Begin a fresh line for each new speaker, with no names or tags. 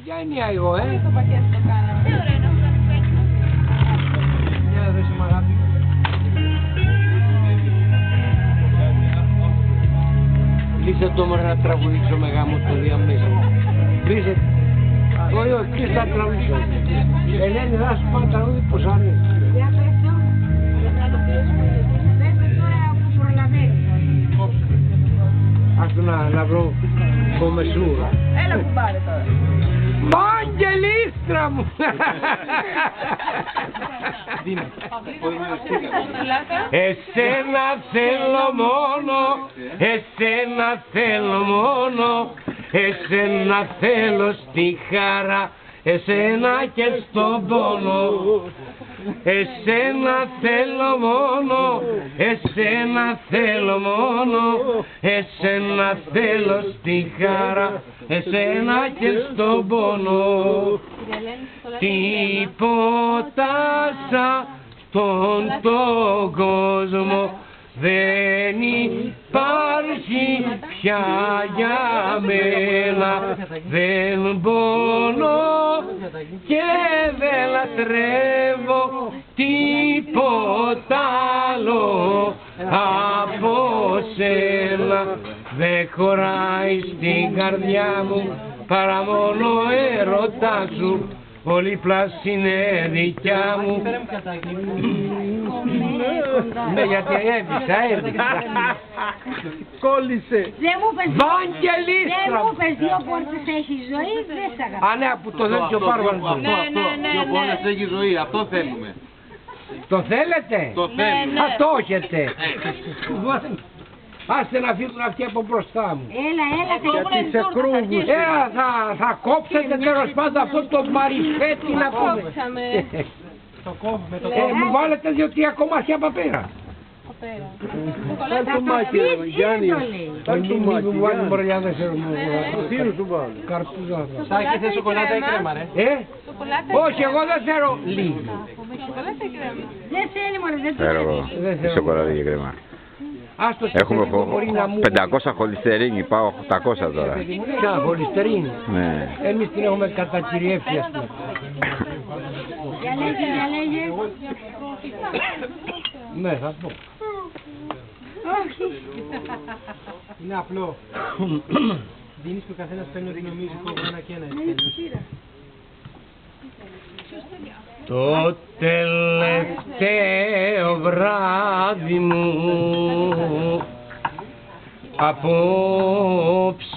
Ποια είναι εγώ,
Το πακέτο το κάναμε. Τι ωραία είναι αυτό που έχει.
Για δες μου αγάπη. Λύσε το μωρέ να τραγουδήσω με γάμο το διαμέσο. Λύσε. Όχι, όχι, τι θα τραγουδήσω. Ελένη, θα σου πάω τραγούδι που σ' αρέσει.
Για πες το. Πες το τώρα που προλαβαίνει.
Ας το να βρω κομμεσούρα.
Έλα που πάρε τώρα.
Βαγγελίστρα μου! Εσένα θέλω μόνο, εσένα θέλω μόνο, εσένα θέλω στη χαρά, εσένα και στον πόνο. Εσένα θέλω μόνο, εσένα θέλω μόνο, εσένα θέλω στη χαρά, εσένα και στον πόνο. Τίποτα σαν τον κόσμο δεν υπάρχει πια για μένα. Δεν πονώ και δεν λατρεύω τίποτα άλλο από σένα. Δεν χωράει στην καρδιά μου παρά μόνο έρωτά σου. Όλη η πλάση είναι δικιά μου. Ναι, γιατί έβησα. Κόλλησε. Βαγγελίστρα.
Δεν μου πες δύο πόρτες έχει ζωή, δεν σ' αγαπώ.
Α, ναι, που το θέλει και ο Πάρβανος.
Δύο πόρτες έχει ζωή, αυτό θέλουμε.
Το θέλετε?
Το θέλουμε.
Θα το έχετε. Άστε να φύγουν αυτοί από μπροστά μου.
Έλα,
Γιατί σε κρούβους. Θα κόψετε τέλος πάντων αυτό το μαρισφέτη να πούμε.
Το κόβουμε,
Μου βάλετε 2-3 κομμάτια παπέρα.
Πάρ' το μάκι, Γιάννη.
Πάρ' το μάκι, μου βάλει μπορελιά, δεν ξέρω μου.
Τι σου βάλει.
Καρπούζα.
Σάκη, θες σοκολάτα ή κρέμα, ρε.
Όχι, εγώ δεν θέλω λίγη.
Δεν θέλει μωρέ, δεν
Θέλω εγώ.
Δεν θέλω.
Σοκολάτα και κρέμα.
Άστο και
Έχουμε
λίγο μπορεί να μου...
500 χολυστερίνη, πάω 800 τώρα.
Ποια, χολυστερίνη.
Ναι.
Εμείς την έχουμε κατακυριεύσει, ας πούμε.
Για λέγε.
Ναι, θα πω.
Όχι.
Είναι απλό. Δίνεις που ο καθένας παίρνει ό,τι νομίζει, κόβω ένα και ένα.
Το τελευταίο βράδυ μου απόψε